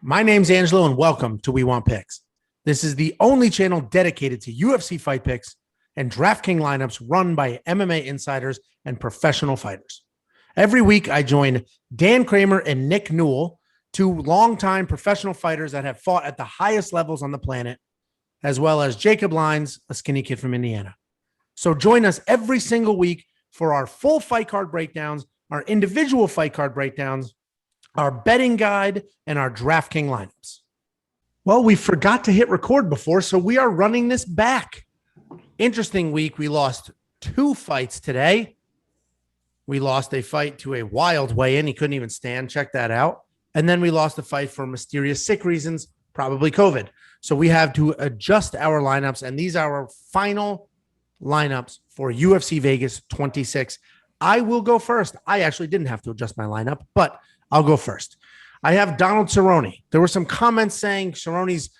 My name's Angelo, and welcome to We Want Picks. This is the only channel dedicated to UFC fight picks and DraftKings lineups run by MMA insiders and professional fighters. Every week, I join Dan Kramer and Nick Newell, two longtime professional fighters that have fought at the highest levels on the planet, as well as Jacob Lyons, a skinny kid from Indiana. So join us every single week for our full fight card breakdowns, our individual fight card breakdowns, our betting guide, and our DraftKings lineups. Well, we forgot to hit record before, so we are running this back. Interesting week. We lost two fights today. We lost a fight to a wild weigh-in. He couldn't even stand. Check that out. And then we lost a fight for mysterious sick reasons, probably COVID. So we have to adjust our lineups, and these are our final lineups for UFC Vegas 26. I will go first. I actually didn't have to adjust my lineup, but I'll go first. I have Donald Cerrone. There were some comments saying Cerrone's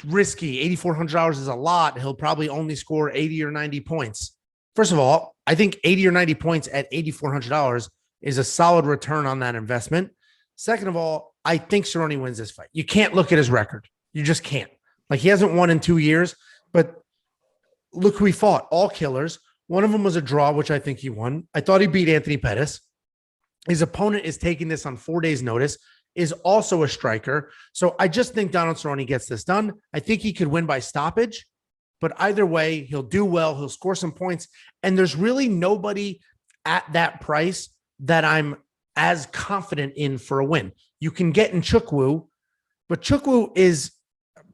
risky. $8,400 is a lot. He'll probably only score 80 or 90 points. First of all, I think 80 or 90 points at $8,400 is a solid return on that investment. Second of all, I think Cerrone wins this fight. You can't look at his record. You just can't. Like, he hasn't won in 2 years, but look who he fought. All killers. One of them was a draw, which I think he won. I thought he beat Anthony Pettis. His opponent is taking this on 4 days' notice, is also a striker. So I just think Donald Cerrone gets this done. I think he could win by stoppage, but either way, he'll do well. He'll score some points. And there's really nobody at that price that I'm as confident in for a win. You can get in Chukwu, but Chukwu is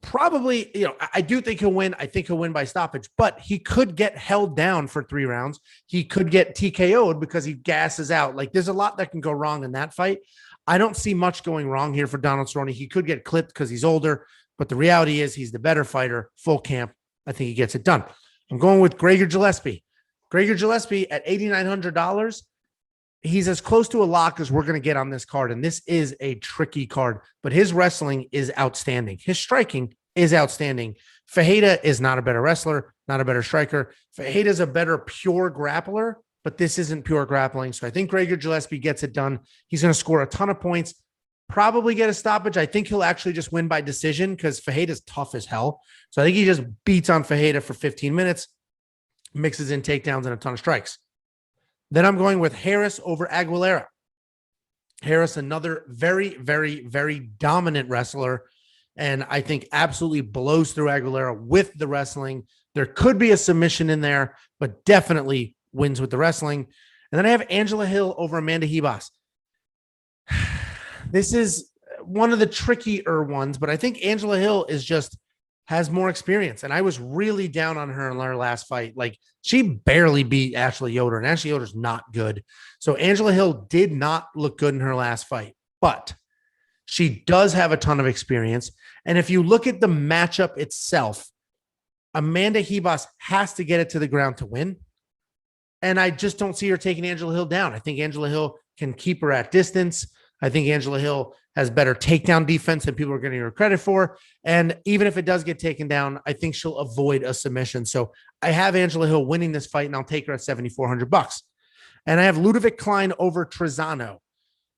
probably, I do think he'll win. I think he'll win by stoppage, but he could get held down for 3 rounds. He could get TKO'd because he gasses out. Like, there's a lot that can go wrong in that fight. I don't see much going wrong here for Donald Cerrone. He could get clipped because he's older, but the reality is he's the better fighter. Full camp. I think he gets it done. I'm going with Gregor Gillespie. Gregor Gillespie at $8,900. He's as close to a lock as we're going to get on this card. And this is a tricky card, but his wrestling is outstanding. His striking is outstanding. Fajeda is not a better wrestler, not a better striker. Fajeda is a better pure grappler, but this isn't pure grappling. So I think Gregor Gillespie gets it done. He's going to score a ton of points, probably get a stoppage. I think he'll actually just win by decision because Fajeda is tough as hell. So I think he just beats on Fajeda for 15 minutes, mixes in takedowns and a ton of strikes. Then I'm going with Harris over Aguilera. Harris, another very, very, very dominant wrestler, and I think absolutely blows through Aguilera with the wrestling. There could be a submission in there, but definitely wins with the wrestling. And then I have Angela Hill over Amanda Ribas. This is one of the trickier ones, but I think Angela Hill has more experience. And I was really down on her in her last fight. Like, she barely beat Ashley Yoder, and Ashley Yoder's not good. So Angela Hill did not look good in her last fight, but she does have a ton of experience. And if you look at the matchup itself, Amanda Ribas has to get it to the ground to win. And I just don't see her taking Angela Hill down. I think Angela Hill can keep her at distance. I think Angela Hill has better takedown defense than people are getting her credit for. And even if it does get taken down, I think she'll avoid a submission. So I have Angela Hill winning this fight, and I'll take her at $7,400. And I have Ludovic Klein over Trezano.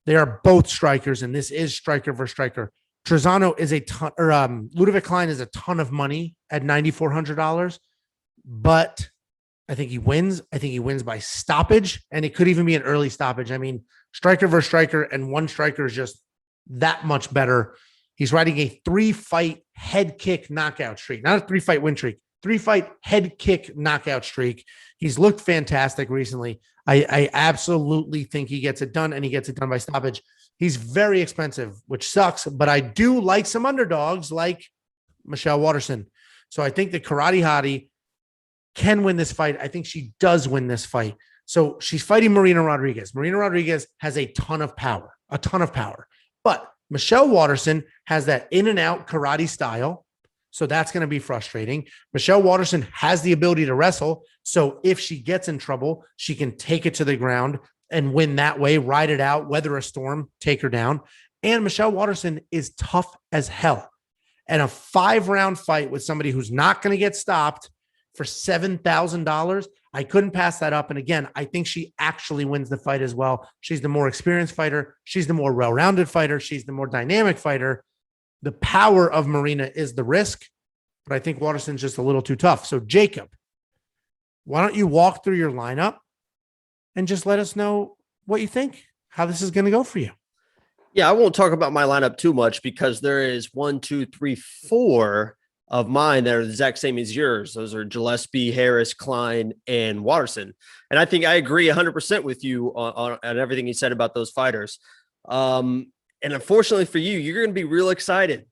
They are both strikers, and this is striker versus striker. Trezano is a ton, or Ludovic Klein is a ton of money at $9,400, but I think he wins. I think he wins by stoppage, and it could even be an early stoppage. I mean, striker versus striker, and one striker is just that much better. He's riding a 3-fight head kick knockout streak, not a 3-fight win streak, 3-fight head kick knockout streak. He's looked fantastic recently. I absolutely think he gets it done, and he gets it done by stoppage. He's very expensive, which sucks, but I do like some underdogs like Michelle Waterson. So I think the Karate Hottie can win this fight. I think she does win this fight. So she's fighting Marina Rodriguez. Marina Rodriguez has a ton of power. But Michelle Waterson has that in and out karate style. So that's going to be frustrating. Michelle Waterson has the ability to wrestle. So if she gets in trouble, she can take it to the ground and win that way, ride it out, weather a storm, take her down. And Michelle Waterson is tough as hell. And a 5-round fight with somebody who's not going to get stopped for $7,000, I couldn't pass that up. And again, I think she actually wins the fight as well. She's the more experienced fighter. She's the more well-rounded fighter. She's the more dynamic fighter. The power of Marina is the risk, but I think Waterson's just a little too tough. So, Jacob, why don't you walk through your lineup and just let us know what you think, how this is going to go for you? Yeah, I won't talk about my lineup too much because there is 1, 2, 3, 4 of mine that are the exact same as yours. Those are Gillespie, Harris, Klein, and Waterson. And I think I agree 100% with you on everything you said about those fighters. And unfortunately for you, you're going to be real excited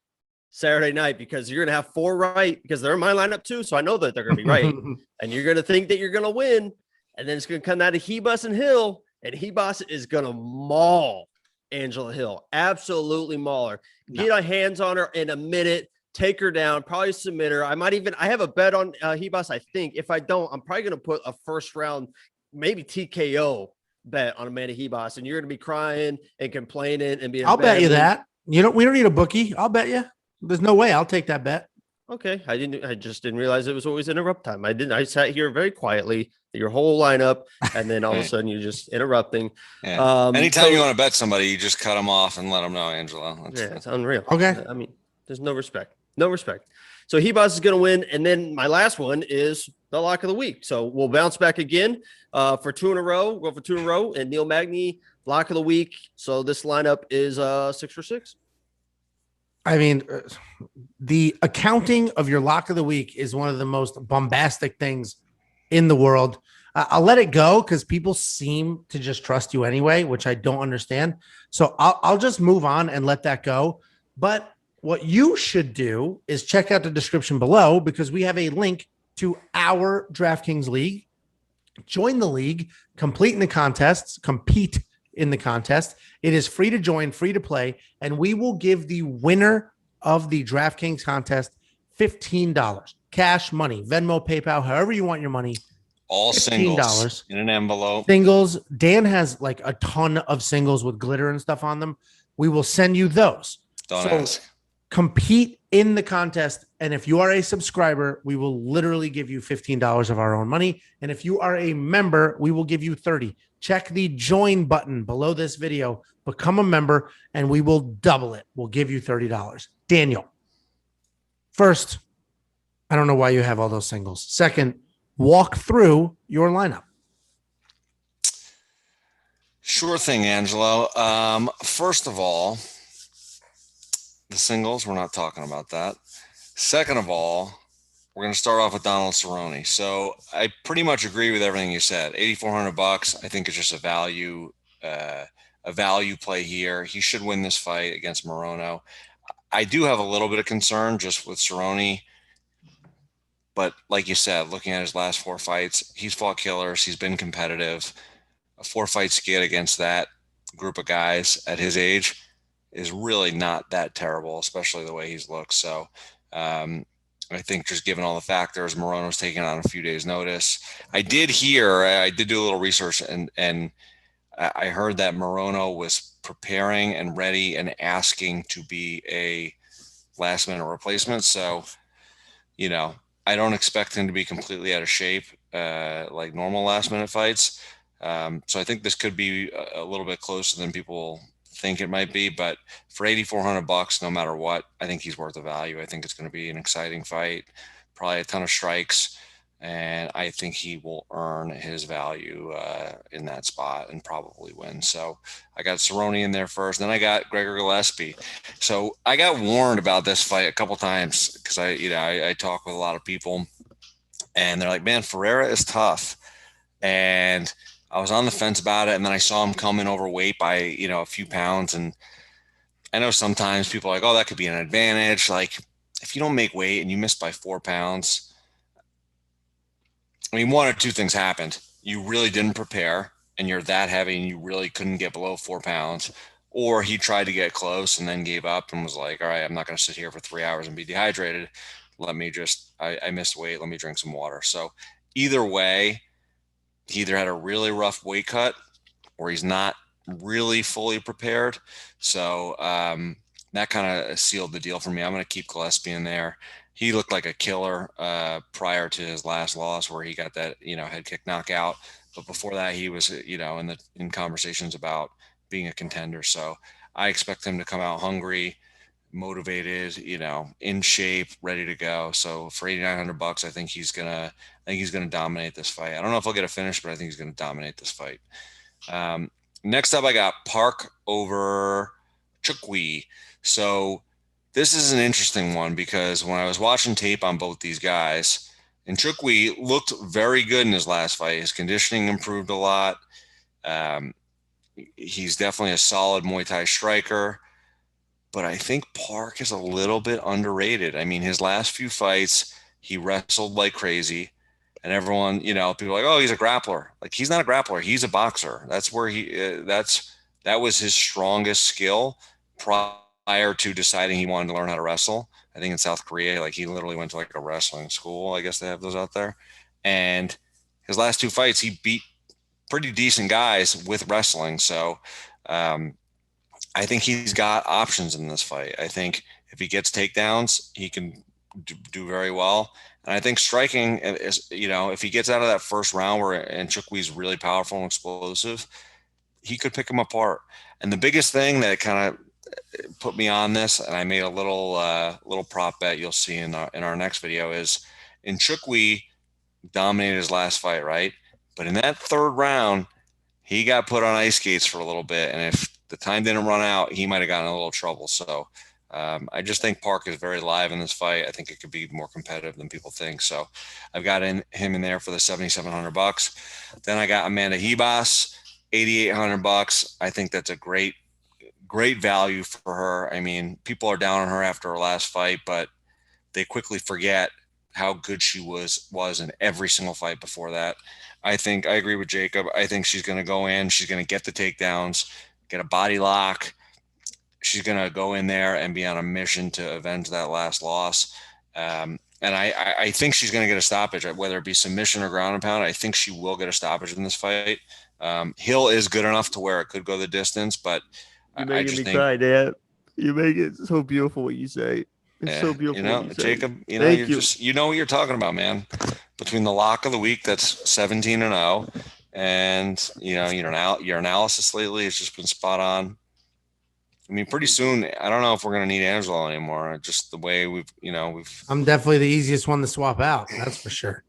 Saturday night because you're going to have 4 right because they're in my lineup too. So I know that they're going to be right. And you're going to think that you're going to win. And then it's going to come down to Hebus and Hill. And Hebus is going to maul Angela Hill. Absolutely mauler. Get our hands on her in a minute. Take her down. Probably submit her. I have a bet on Hebus. I think if I don't, I'm probably going to put a first round, maybe TKO bet on Amanda Hebus. And you're going to be crying and complaining and being. I'll bet you that. We don't need a bookie. I'll bet you. There's no way I'll take that bet. Okay. I just didn't realize it was always interrupt time. I sat here very quietly, your whole lineup, and then all of a sudden you're just interrupting. Yeah. Anytime you want to bet somebody, you just cut them off and let them know, Angelo. It's unreal. Okay. I mean, there's no respect. No respect. So Hebus is going to win. And then my last one is the lock of the week. So we'll bounce back again for 2 in a row. We'll go for 2 in a row. And Neil Magny, lock of the week. So this lineup is 6 for 6. I mean, the accounting of your lock of the week is one of the most bombastic things in the world. I'll let it go because people seem to just trust you anyway, which I don't understand. So I'll just move on and let that go. But what you should do is check out the description below because we have a link to our DraftKings League. Join the league, compete in the contest. It is free to join, free to play, and we will give the winner of the DraftKings contest $15. Cash, money, Venmo, PayPal, however you want your money. All singles in an envelope. Singles. Dan has like a ton of singles with glitter and stuff on them. We will send you those. Don't ask. Compete in the contest, and if you are a subscriber, we will literally give you $15 of our own money, and if you are a member, we will give you $30. Check the join button below this video, become a member, and we will double it. We'll give you $30. Daniel, first, I don't know why you have all those singles. Second, walk through your lineup. Sure thing, Angelo. First of all, the singles, we're not talking about that. Second of all, we're going to start off with Donald Cerrone. So I pretty much agree with everything you said. $8,400. I think it's just a value play here. He should win this fight against Morono. I do have a little bit of concern just with Cerrone, but like you said, looking at his last 4 fights, he's fought killers. He's been competitive. A 4-fight skid against that group of guys at his age is really not that terrible, especially the way he's looked. So I think just given all the factors, Morono's taking on a few days' notice. I did do a little research, and I heard that Morono was preparing and ready and asking to be a last-minute replacement. So, I don't expect him to be completely out of shape like normal last-minute fights. So I think this could be a little bit closer than people think it might be, but for $8,400, no matter what, I think he's worth the value. I think it's going to be an exciting fight, probably a ton of strikes, and I think he will earn his value in that spot and probably win. So I got Cerrone in there first, then I got Gregor Gillespie. So I got warned about this fight a couple times because I talk with a lot of people, and they're like, "Man, Ferreira is tough," and I was on the fence about it, and then I saw him come in overweight by, a few pounds. And I know sometimes people are like, oh, that could be an advantage. Like, if you don't make weight and you miss by 4 pounds, I mean, 1 or 2 things happened. You really didn't prepare, and you're that heavy, and you really couldn't get below 4 pounds. Or he tried to get close and then gave up and was like, all right, I'm not going to sit here for 3 hours and be dehydrated. Let me I missed weight. Let me drink some water. So either way, he either had a really rough weight cut or he's not really fully prepared. So that kind of sealed the deal for me. I'm going to keep Gillespie in there. He looked like a killer prior to his last loss where he got that, head kick knockout. But before that, he was, in conversations about being a contender. So I expect him to come out hungry. motivated, in shape, ready to go. So for $8,900, I think he's gonna dominate this fight. I don't know if he'll get a finish, but I think he's gonna dominate this fight. Next up, I got Park over Chukwi. So this is an interesting one because when I was watching tape on both these guys, and Chukwi looked very good in his last fight. His conditioning improved a lot. He's definitely a solid Muay Thai striker, but I think Park is a little bit underrated. I mean, his last few fights, he wrestled like crazy, and everyone, people are like, oh, he's a grappler. Like, he's not a grappler. He's a boxer. That's where that was his strongest skill prior to deciding he wanted to learn how to wrestle. I think in South Korea, like, he literally went to like a wrestling school. I guess they have those out there. And his last two fights, he beat pretty decent guys with wrestling. So I think he's got options in this fight. I think if he gets takedowns, he can do very well. And I think striking is, if he gets out of that first round and Chukwi's really powerful and explosive, he could pick him apart. And the biggest thing that kind of put me on this, and I made a little prop bet you'll see in our next video, is in Chukwi dominated his last fight, right? But in that third round, he got put on ice skates for a little bit, and if the time didn't run out, he might have gotten in a little trouble. So I just think Park is very live in this fight. I think it could be more competitive than people think. So I've got him in there for the $7,700. Then I got Amanda Hebas, $8,800. I think that's a great value for her. I mean, people are down on her after her last fight, but they quickly forget how good she was in every single fight before that. I agree with Jacob. I think she's going to go in. She's going to get the takedowns, get a body lock. She's going to go in there and be on a mission to avenge that last loss. And I think she's going to get a stoppage, whether it be submission or ground and pound. I think she will get a stoppage in this fight. Hill is good enough to where it could go the distance, but you're making me cry, Dad. You make it so beautiful what you say. It's so beautiful. Jacob, you know what you're talking about, man. Between the lock of the week, that's 17-0, and your analysis lately has just been spot on. I mean, pretty soon, I don't know if we're going to need Angelo anymore. Just the way we've. I'm definitely the easiest one to swap out. That's for sure.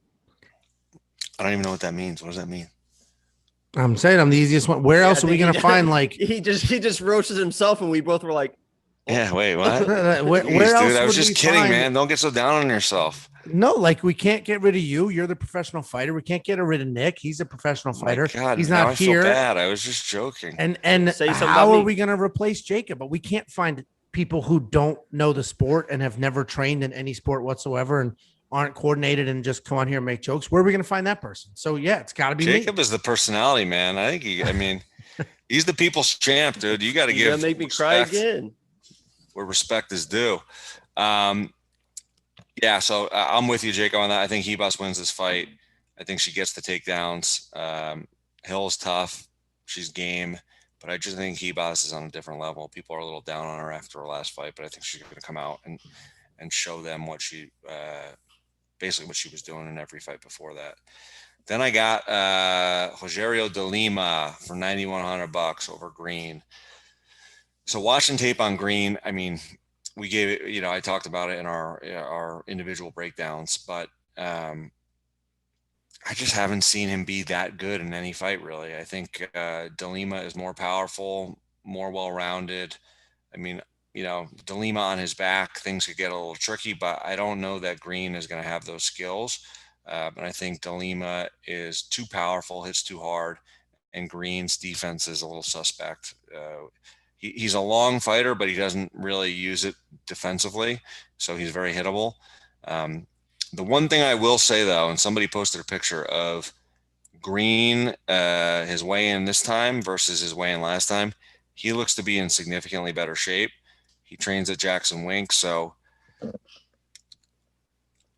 I don't even know what that means. What does that mean? I'm saying I'm the easiest one. Where else are we going to find like? He just roasted himself, and we both were like, yeah, wait, what? where else? Dude, I was just kidding, man. Don't get so down on yourself. No, like, we can't get rid of you. You're the professional fighter. We can't get rid of Nick. He's a professional fighter. God, he's not here. I feel bad. I was just joking. And how are we going to replace Jacob? But we can't find people who don't know the sport and have never trained in any sport whatsoever and aren't coordinated and just come on here and make jokes. Where are we going to find that person? So yeah, it's got to be Jacob. Me. Is the personality, man. I think he's the people's champ, dude. You got to give. Make me cry again. Where respect is due. Yeah, so I'm with you, Jacob, on that. I think Hebas wins this fight. I think she gets the takedowns. Hill's tough. She's game. But I just think Hebas is on a different level. People are a little down on her after her last fight, but I think she's going to come out and show them what she basically what she was doing in every fight before that. Then I got Rogerio de Lima for $9,100 over Green. So watching tape on Green, I mean, we gave it, I talked about it in our individual breakdowns, but I just haven't seen him be that good in any fight, really. I think De Lima is more powerful, more well-rounded. I mean, De Lima on his back, things could get a little tricky, but I don't know that Green is going to have those skills. And I think De Lima is too powerful, hits too hard, and Green's defense is a little suspect. He's a long fighter, but he doesn't really use it defensively, so he's very hittable. The one thing I will say, though, and somebody posted a picture of Green, his weigh-in this time versus his weigh-in last time, he looks to be in significantly better shape. He trains at Jackson Wink, so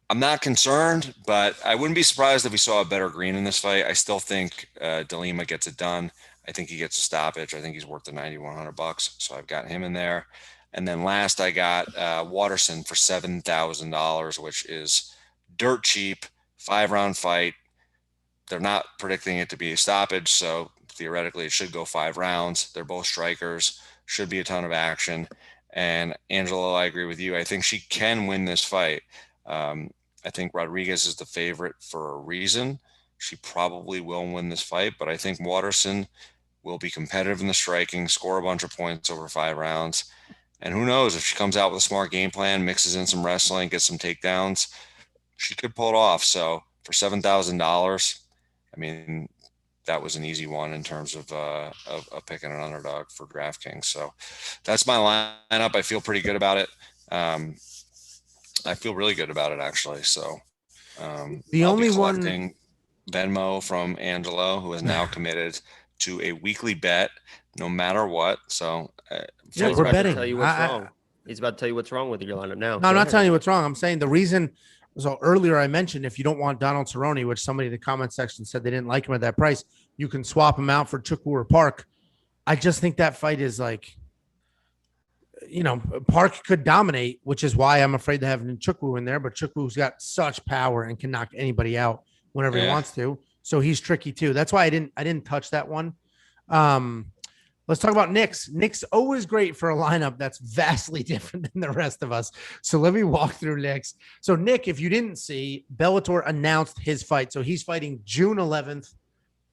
I'm not concerned, but I wouldn't be surprised if we saw a better Green in this fight. I still think De Lima gets it done. I think he gets a stoppage. I think he's worth the $9,100. So I've got him in there. And then last I got Waterson for $7,000, which is dirt cheap, 5-round fight. They're not predicting it to be a stoppage. So theoretically it should go 5 rounds. They're both strikers, should be a ton of action. And Angelo, I agree with you. I think she can win this fight. I think Rodriguez is the favorite for a reason. She probably will win this fight, but I think Waterson will be competitive in the striking, score a bunch of points over 5 rounds. And who knows, if she comes out with a smart game plan, mixes in some wrestling, gets some takedowns, she could pull it off. So for $7,000, I mean, that was an easy one in terms of picking an underdog for DraftKings. So that's my lineup. I feel pretty good about it. I feel really good about it, actually. So the I'll only be one collecting Venmo from Angelo, who is now committed to a weekly bet, no matter what. So yeah, he's we're about betting. to tell you what's wrong. He's about to tell you what's wrong with your lineup now. No, I'm not telling you what's wrong. I'm saying the reason. So earlier I mentioned if you don't want Donald Cerrone, which somebody in the comment section said they didn't like him at that price, you can swap him out for Chukwu or Park. I just think that fight is like, Park could dominate, which is why I'm afraid to have Chukwu in there. But Chukwu's got such power and can knock anybody out whenever he wants to. So he's tricky too. That's why I didn't touch that one. Let's talk about Nick's. Nick's always great for a lineup that's vastly different than the rest of us. So let me walk through Nick's. So Nick, if you didn't see, Bellator announced his fight. So he's fighting June 11th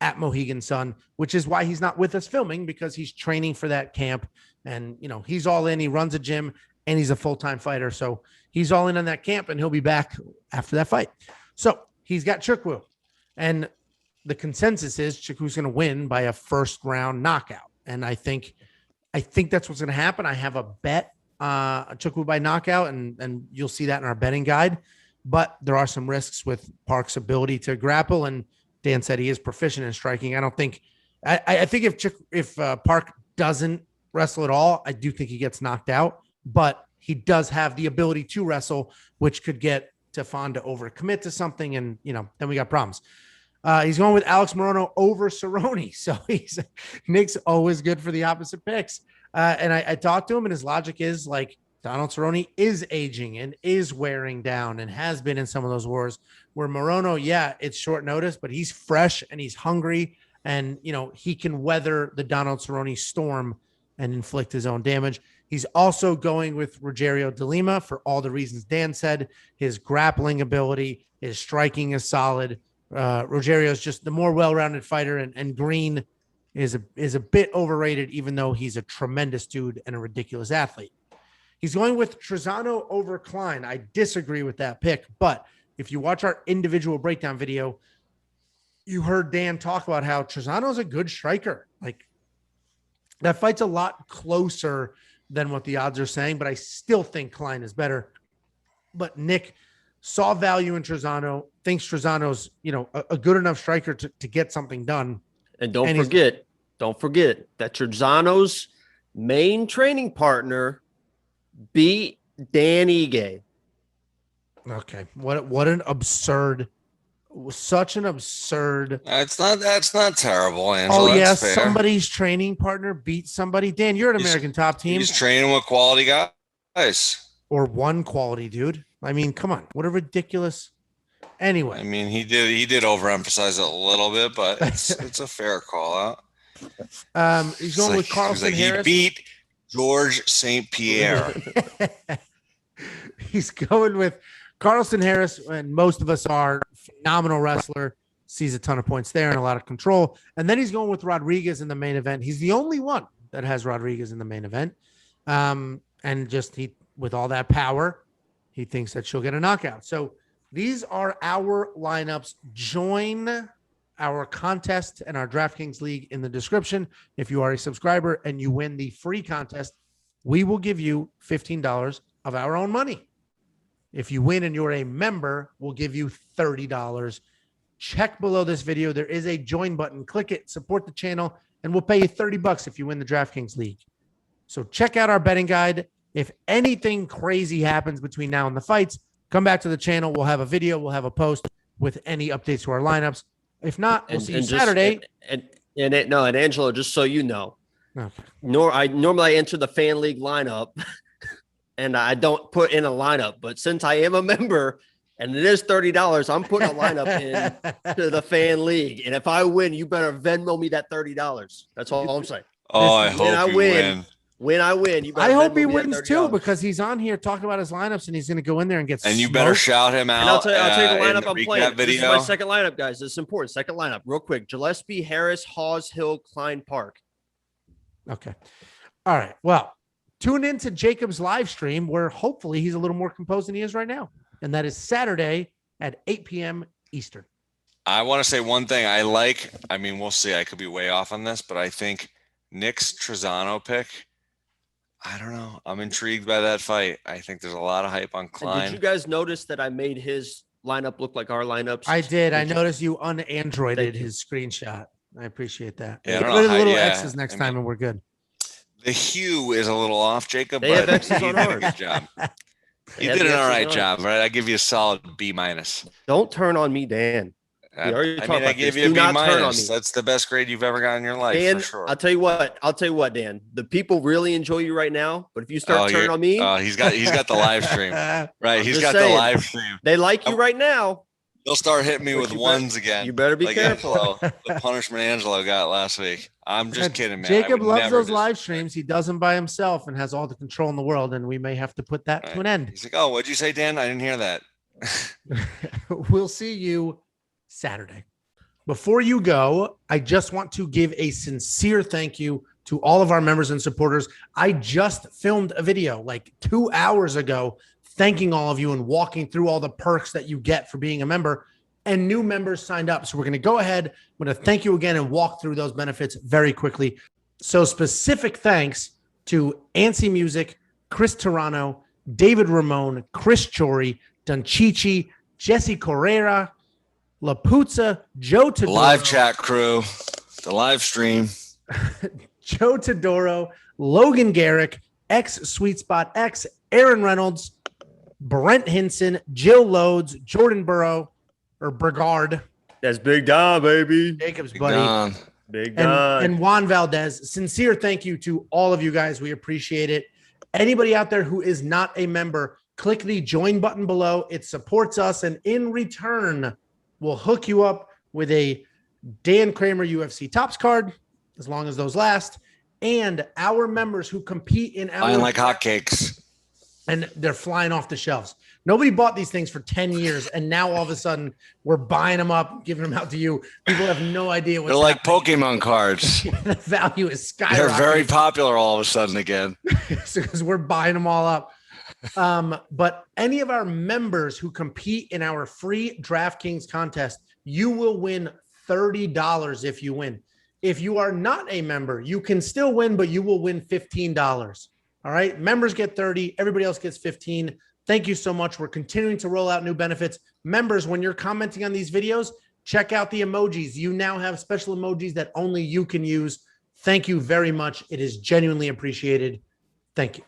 at Mohegan Sun, which is why he's not with us filming, because he's training for that camp. And, he's all in. He runs a gym and he's a full-time fighter. So he's all in on that camp and he'll be back after that fight. So he's got Chukwu. And the consensus is Chukwu's going to win by a first-round knockout. And I think that's what's going to happen. I have a bet, Chukwu by knockout, and you'll see that in our betting guide. But there are some risks with Park's ability to grapple, and Dan said he is proficient in striking. I think if Park doesn't wrestle at all, I do think he gets knocked out. But he does have the ability to wrestle, which could get Tefon to overcommit to something, and then we got problems. He's going with Alex Morono over Cerrone. So Nick's always good for the opposite picks. And I talked to him, and his logic is like Donald Cerrone is aging and is wearing down and has been in some of those wars, where Morono, it's short notice, but he's fresh and he's hungry, and he can weather the Donald Cerrone storm and inflict his own damage. He's also going with Rogerio de Lima for all the reasons Dan said. His grappling ability, his striking is solid. Rogerio is just the more well-rounded fighter, and Green is a bit overrated, even though he's a tremendous dude and a ridiculous athlete. He's going with Trezano over Klein. I disagree with that pick, but if you watch our individual breakdown video, you heard Dan talk about how Trezano's a good striker. Like, that fight's a lot closer than what the odds are saying, but I still think Klein is better. But Nick saw value in Trezano, thinks Trezano's, a good enough striker to get something done. And don't forget that Trezano's main training partner beat Dan Ige. Okay. What an absurd, such an absurd. That's not terrible, Angelo. Oh, yeah. Fair. Somebody's training partner beat somebody. Dan, you're an American top team. He's training with quality guys. Or one quality dude. I mean, come on. What a ridiculous. Anyway. I mean, he did overemphasize it a little bit, but it's a fair call out. He's going with Carlson Harris. He beat George St. Pierre. He's going with Carlson Harris, and most of us are. Phenomenal wrestler, sees a ton of points there and a lot of control. And then he's going with Rodriguez in the main event. He's the only one that has Rodriguez in the main event. And just with all that power, he thinks that she'll get a knockout. So these are our lineups. Join our contest and our DraftKings League in the description. If you are a subscriber and you win the free contest, we will give you $15 of our own money. If you win and you're a member, we'll give you $30. Check below this video. There is a join button. Click it, support the channel, and we'll pay you $30 if you win the DraftKings League. So check out our betting guide. If anything crazy happens between now and the fights, come back to the channel. We'll have a video. We'll have a post with any updates to our lineups. If not, we'll see you Saturday. And Angelo, just so you know, okay. I normally enter the fan league lineup and I don't put in a lineup, but since I am a member and it is $30, I'm putting a lineup in to the fan league. And if I win, you better Venmo me that $30. That's all I'm saying. Oh, I hope you win. When I win, you better I hope Venmo he me that wins $30. too, because he's on here talking about his lineups and he's going to go in there and get And you smoked. better shout him out. And I'll tell you the in lineup I'm recap playing. This is video. my second lineup, guys. This is important. Second lineup, real quick. Gillespie, Harris, Hawes, Hill, Klein, Park. Okay. All right. Well, tune into Jacob's live stream where hopefully he's a little more composed than he is right now. And that is Saturday at 8 p.m. Eastern. I want to say one thing. I mean, we'll see. I could be way off on this, but I think Nick's Trezano pick, I don't know. I'm intrigued by that fight. I think there's a lot of hype on Klein. And did you guys notice that I made his lineup look like our lineups? I did. I noticed you un-Androided his screenshot. I appreciate that. Yeah, I Get don't rid know of the how- little yeah, X's next time and we're good. The hue is a little off, Jacob, They have but X's he on did a ours. good job. They He have did the an all X's right on job, ours. right? I give you a solid B minus. Don't turn on me, Dan. We already talked I about gave this. you a Do B not turn on minus. me. That's the best grade you've ever got in your life, Dan, for sure. I'll tell you what, Dan. The people really enjoy you right now, but if you start turning on me, he's got the live stream, right? I'm He's just got saying. the live stream. they like you right now. He'll start hitting me But with you ones again. You better be like careful. Angelo, the punishment Angelo got last week. I'm just kidding, man. Jacob loves those do live something. streams. He does them by himself and has all the control in the world. And we may have to put that to an end. He's like, oh, what'd you say, Dan? I didn't hear that. We'll see you Saturday. Before you go, I just want to give a sincere thank you to all of our members and supporters. I just filmed a video like 2 hours ago, thanking all of you and walking through all the perks that you get for being a member, and new members signed up. So we're going to go ahead. I'm going to thank you again and walk through those benefits very quickly. So specific thanks to Ansi Music, Chris Tarano, David Ramon, Chris Chori, Donchichi, Jesse Correra, Lapuzza, Joe Todoro, The live chat crew, the live stream. Joe Todoro, Logan Garrick, X Sweet Spot X, Aaron Reynolds, Brent Hinson, Jill Loads, Jordan Brigard, That's Big Don, baby. Jacob's Big buddy, Don. Big Don. and Juan Valdez. Sincere thank you to all of you guys. We appreciate it. Anybody out there who is not a member, click the join button below. It supports us, and in return, we'll hook you up with a Dan Kramer UFC Tops card, as long as those last, and our members who compete in our Flying like hotcakes. and they're flying off the shelves. Nobody bought these things for 10 years, and now all of a sudden we're buying them up, giving them out to you. People have no idea what's They're like happening. Pokemon cards. The value is skyrocketing. They're very popular all of a sudden again. because we're buying them all up. But any of our members who compete in our free DraftKings contest, you will win $30 if you win. If you are not a member, you can still win, but you will win $15. All right. Members get 30. Everybody else gets 15. Thank you so much. We're continuing to roll out new benefits. Members, when you're commenting on these videos, check out the emojis. You now have special emojis that only you can use. Thank you very much. It is genuinely appreciated. Thank you.